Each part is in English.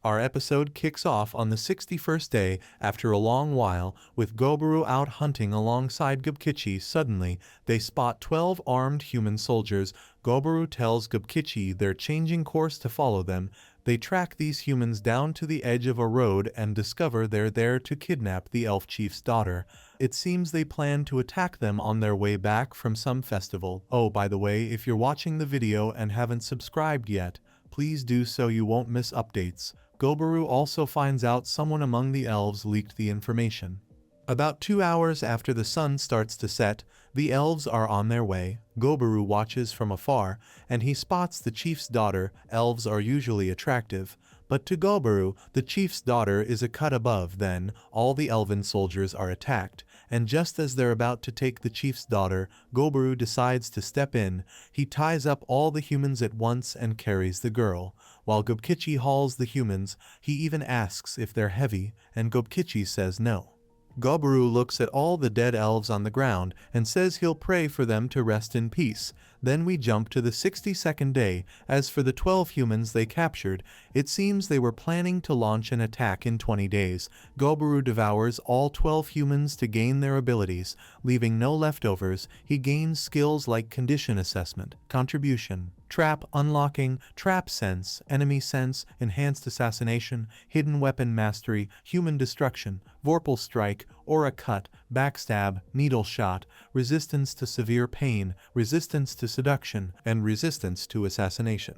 Our episode kicks off on the 61st day after a long while, with Goboru out hunting alongside Gubkichi. Suddenly, they spot 12 armed human soldiers. Goboru tells Gubkichi they're changing course to follow them. They track these humans down to the edge of a road and discover they're there to kidnap the elf chief's daughter. It seems they plan to attack them on their way back from some festival. Oh, by the way, if you're watching the video and haven't subscribed yet, please do so you won't miss updates. Goboru also finds out someone among the elves leaked the information. About 2 hours after the sun starts to set, the elves are on their way. Goboru watches from afar, and he spots the chief's daughter. Elves are usually attractive, but to Goboru, the chief's daughter is a cut above. Then, all the elven soldiers are attacked, and just as they're about to take the chief's daughter, Goboru decides to step in. He ties up all the humans at once and carries the girl. While Gubkichi hauls the humans, he even asks if they're heavy, and Gubkichi says no. Goboru looks at all the dead elves on the ground and says he'll pray for them to rest in peace. Then we jump to the 62nd day. As for the 12 humans they captured, it seems they were planning to launch an attack in 20 days. Goboru devours all 12 humans to gain their abilities, leaving no leftovers. He gains skills like condition assessment, contribution, trap unlocking, trap sense, enemy sense, enhanced assassination, hidden weapon mastery, human destruction, vorpal strike, aura cut, backstab, needle shot, resistance to severe pain, resistance to seduction, and resistance to assassination.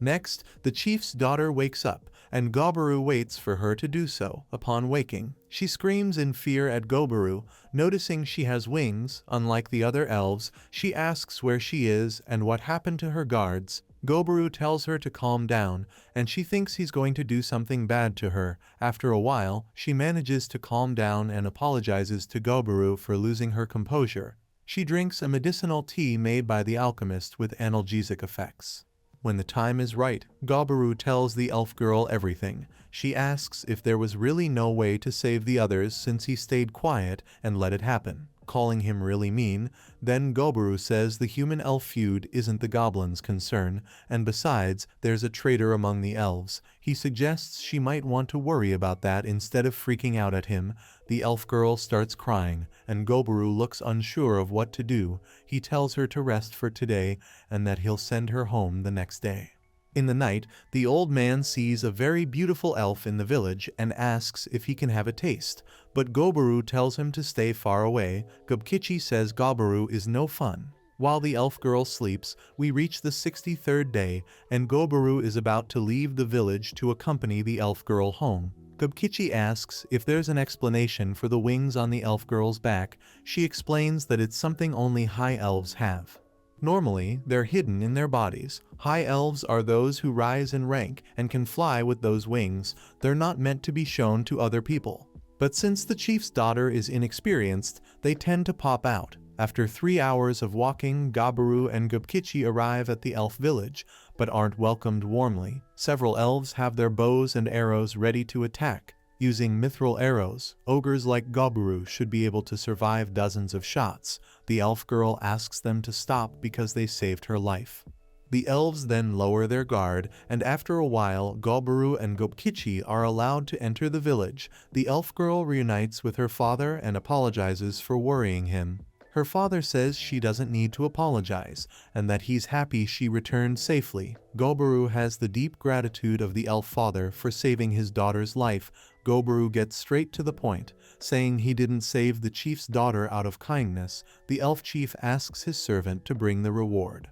Next, the chief's daughter wakes up, and Goboru waits for her to do so. Upon waking, she screams in fear at Goboru. Noticing she has wings, unlike the other elves, she asks where she is and what happened to her guards. Goboru tells her to calm down, and she thinks he's going to do something bad to her. After a while, she manages to calm down and apologizes to Goboru for losing her composure. She drinks a medicinal tea made by the alchemist with analgesic effects. When the time is right, Goboru tells the elf girl everything. She asks if there was really no way to save the others since he stayed quiet and let it happen, calling him really mean. Then Goboru says the human-elf feud isn't the goblin's concern, and besides, there's a traitor among the elves. He suggests she might want to worry about that instead of freaking out at him. The elf girl starts crying, and Goboru looks unsure of what to do. He tells her to rest for today and that he'll send her home the next day. In the night, the old man sees a very beautiful elf in the village and asks if he can have a taste, but Goboru tells him to stay far away. Gubkichi says Goboru is no fun. While the elf girl sleeps, we reach the 63rd day, and Goboru is about to leave the village to accompany the elf girl home. Gubkichi asks if there's an explanation for the wings on the elf girl's back. She explains that it's something only high elves have. Normally, they're hidden in their bodies. High elves are those who rise in rank and can fly with those wings. They're not meant to be shown to other people. But since the chief's daughter is inexperienced, they tend to pop out. After 3 hours of walking, Goboru and Gubkichi arrive at the elf village, but aren't welcomed warmly. Several elves have their bows and arrows ready to attack. Using mithril arrows, ogres like Goboru should be able to survive dozens of shots. The elf girl asks them to stop because they saved her life. The elves then lower their guard, and after a while, Goboru and Gubkichi are allowed to enter the village. The elf girl reunites with her father and apologizes for worrying him. Her father says she doesn't need to apologize, and that he's happy she returned safely. Goboru has the deep gratitude of the elf father for saving his daughter's life. Goboru gets straight to the point, saying he didn't save the chief's daughter out of kindness. The elf chief asks his servant to bring the reward.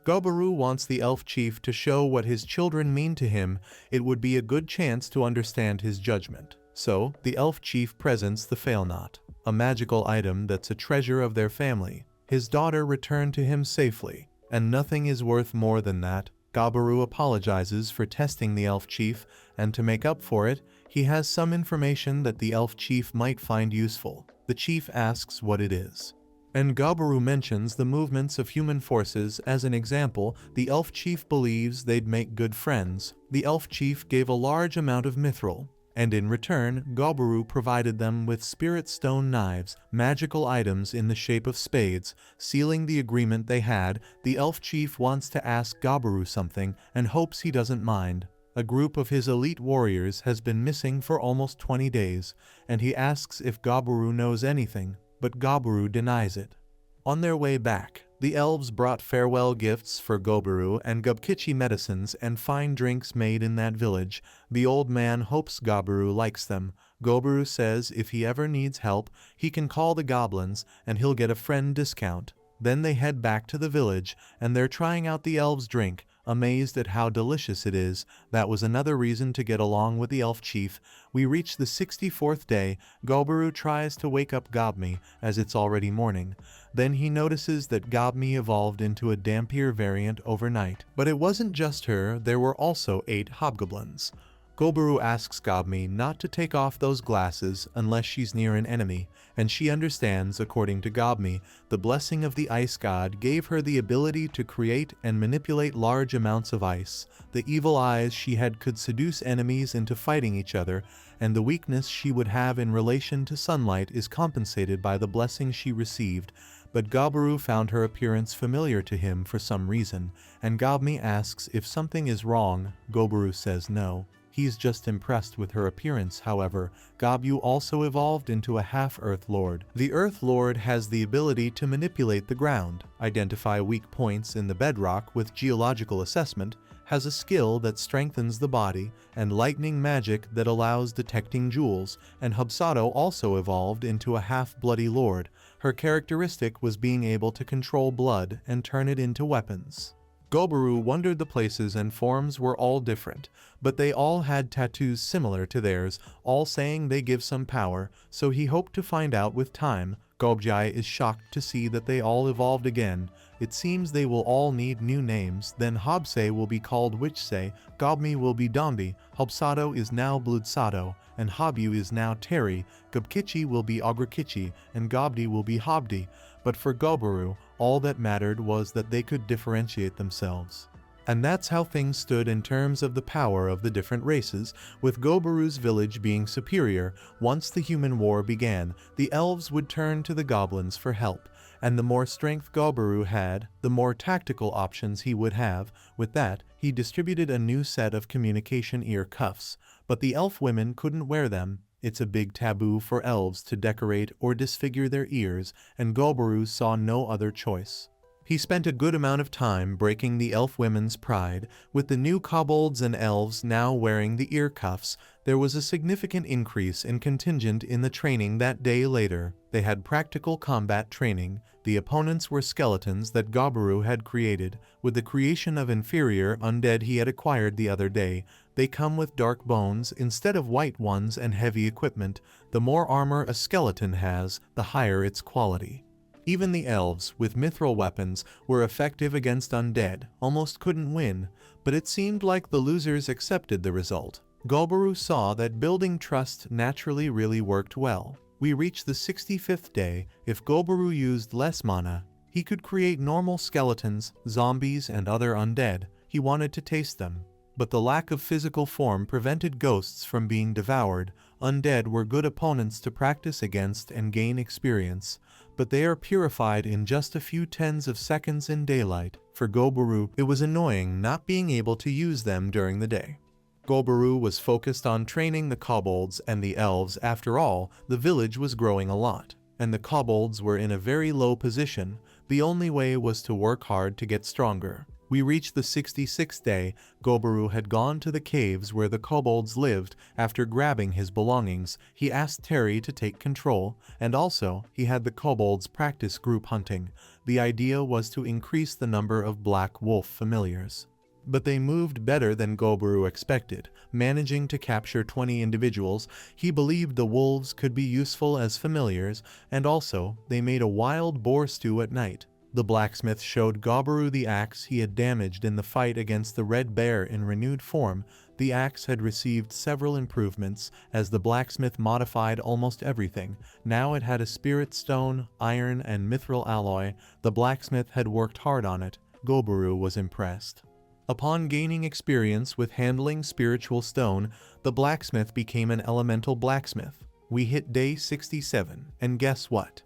Goboru wants the elf chief to show what his children mean to him. It would be a good chance to understand his judgment. So, the elf chief presents the failknot, a magical item that's a treasure of their family. His daughter returned to him safely, and nothing is worth more than that. Goboru apologizes for testing the elf chief, and to make up for it, he has some information that the elf chief might find useful. The chief asks what it is, and Goboru mentions the movements of human forces as an example. The elf chief believes they'd make good friends. The elf chief gave a large amount of mithril, and in return, Goboru provided them with spirit stone knives, magical items in the shape of spades. Sealing the agreement they had, the elf chief wants to ask Goboru something and hopes he doesn't mind. A group of his elite warriors has been missing for almost 20 days, and he asks if Gobburu knows anything, but Gobburu denies it. On their way back, the elves brought farewell gifts for Gobburu and Gubkichi medicines and fine drinks made in that village. The old man hopes Gobburu likes them. Gobburu says if he ever needs help, he can call the goblins and he'll get a friend discount. Then they head back to the village, and they're trying out the elves' drink, amazed at how delicious it is. That was another reason to get along with the elf chief. We reach the 64th day. Gobburu tries to wake up Gobmi, as it's already morning. Then he notices that Gobmi evolved into a Dampier variant overnight. But it wasn't just her, there were also 8 hobgoblins. Gobburu asks Gobmi not to take off those glasses unless she's near an enemy, and she understands. According to Gobmi, the blessing of the ice god gave her the ability to create and manipulate large amounts of ice. The evil eyes she had could seduce enemies into fighting each other, and the weakness she would have in relation to sunlight is compensated by the blessing she received. But Gobburu found her appearance familiar to him for some reason, and Gobmi asks if something is wrong. Gobburu says no. He's just impressed with her appearance. However, Gobburu also evolved into a half-Earth Lord. The Earth Lord has the ability to manipulate the ground, identify weak points in the bedrock with geological assessment, has a skill that strengthens the body, and lightning magic that allows detecting jewels, and Hubsato also evolved into a half-bloody lord. Her characteristic was being able to control blood and turn it into weapons. Gobburu wondered the places and forms were all different, but they all had tattoos similar to theirs, all saying they give some power, so he hoped to find out with time. Gobjai is shocked to see that they all evolved again. It seems they will all need new names. Then Hobsei will be called Witchsei, Gobmi will be Dombi, Hobsato is now Bloodsato, and Hobu is now Terry, Gubkichi will be Ogrekichi, and Gobdi will be Hobdi. But for Gobburu, all that mattered was that they could differentiate themselves. And that's how things stood in terms of the power of the different races, with Gobburu's village being superior. Once the human war began, the elves would turn to the goblins for help, and the more strength Gobburu had, the more tactical options he would have. With that, he distributed a new set of communication ear cuffs, but the elf women couldn't wear them. It's a big taboo for elves to decorate or disfigure their ears, and Gobburu saw no other choice. He spent a good amount of time breaking the elf women's pride. With the new kobolds and elves now wearing the ear cuffs, there was a significant increase in contingent in the training that day. Later, they had practical combat training. The opponents were skeletons that Gobburu had created. With the creation of inferior undead he had acquired the other day, they come with dark bones instead of white ones and heavy equipment. The more armor a skeleton has, the higher its quality. Even the elves, with mithril weapons, were effective against undead, almost couldn't win, but it seemed like the losers accepted the result. Gobburu saw that building trust naturally really worked well. We reached the 65th day. If Gobburu used less mana, he could create normal skeletons, zombies, and other undead. He wanted to taste them. But the lack of physical form prevented ghosts from being devoured. Undead were good opponents to practice against and gain experience, but they are purified in just a few tens of seconds in daylight. For Gobburu, it was annoying not being able to use them during the day. Gobburu was focused on training the kobolds and the elves. After all, the village was growing a lot, and the kobolds were in a very low position. The only way was to work hard to get stronger. We reached the 66th day. Gobburu had gone to the caves where the kobolds lived. After grabbing his belongings, he asked Terry to take control, and also, he had the kobolds practice group hunting. The idea was to increase the number of black wolf familiars. But they moved better than Gobburu expected, managing to capture 20 individuals. He believed the wolves could be useful as familiars, and also, they made a wild boar stew at night. The blacksmith showed Gobburu the axe he had damaged in the fight against the red bear in renewed form. The axe had received several improvements as the blacksmith modified almost everything. Now it had a spirit stone, iron, and mithril alloy. The blacksmith had worked hard on it. Gobburu was impressed. Upon gaining experience with handling spiritual stone, the blacksmith became an elemental blacksmith. We hit day 67, and guess what?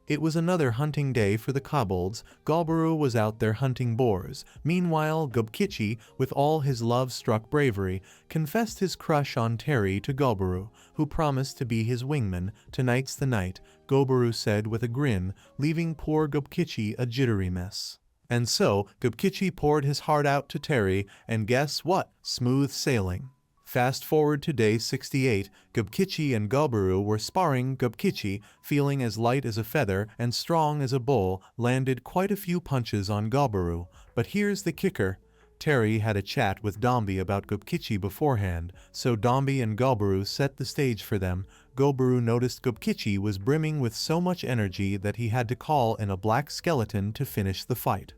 It was another hunting day for the kobolds. Golbaru was out there hunting boars. Meanwhile, Gobkichi, with all his love-struck bravery, confessed his crush on Terry to Golbaru, who promised to be his wingman. "Tonight's the night," Golbaru said with a grin, leaving poor Gobkichi a jittery mess. And so, Gobkichi poured his heart out to Terry, and guess what? Smooth sailing. Fast forward to day 68, Gobkichi and Golbaru were sparring. Gobkichi, feeling as light as a feather and strong as a bull, landed quite a few punches on Golbaru. But here's the kicker. Terry had a chat with Dombey about Gobkichi beforehand, so Dombey and Golbaru set the stage for them. Golbaru noticed Gobkichi was brimming with so much energy that he had to call in a black skeleton to finish the fight.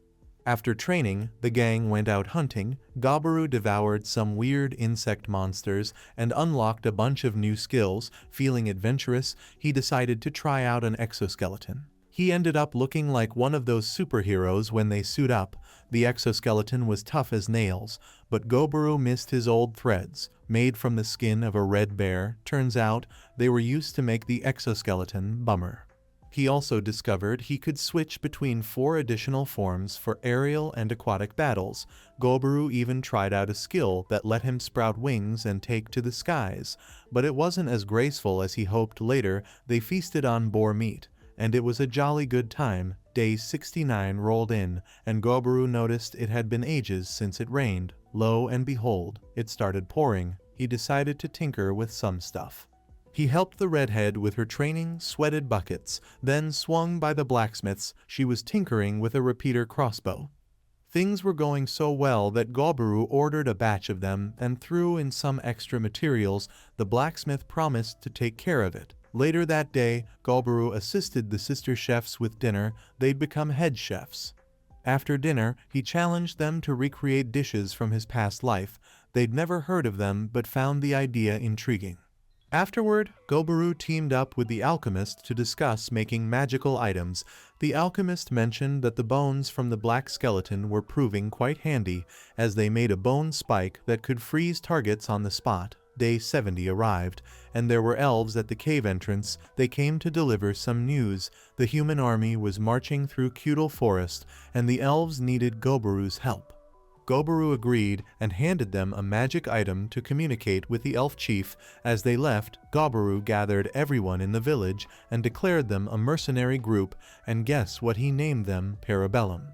After training, the gang went out hunting. Golbaru devoured some weird insect monsters and unlocked a bunch of new skills. Feeling adventurous, he decided to try out an exoskeleton. He ended up looking like one of those superheroes when they suit up. The exoskeleton was tough as nails, but Golbaru missed his old threads, made from the skin of a red bear. Turns out, they were used to make the exoskeleton bummer. He also discovered he could switch between 4 additional forms for aerial and aquatic battles. Golbaru even tried out a skill that let him sprout wings and take to the skies, but it wasn't as graceful as he hoped. Later, they feasted on boar meat, and it was a jolly good time. Day 69 rolled in, and Golbaru noticed it had been ages since it rained. Lo and behold, it started pouring. He decided to tinker with some stuff. He helped the redhead with her training, sweated buckets, then swung by the blacksmiths. She was tinkering with a repeater crossbow. Things were going so well that Golbaru ordered a batch of them and threw in some extra materials. The blacksmith promised to take care of it. Later that day, Golbaru assisted the sister chefs with dinner. They'd become head chefs. After dinner, he challenged them to recreate dishes from his past life. They'd never heard of them but found the idea intriguing. Afterward, Golbaru teamed up with the alchemist to discuss making magical items. The alchemist mentioned that the bones from the black skeleton were proving quite handy, as they made a bone spike that could freeze targets on the spot. Day 70 arrived, and there were elves at the cave entrance. They came to deliver some news. The human army was marching through Cudel Forest, and the elves needed Golbaru's help. Golbaru agreed and handed them a magic item to communicate with the elf chief. As they left, Golbaru gathered everyone in the village and declared them a mercenary group, and guess what he named them? Parabellum.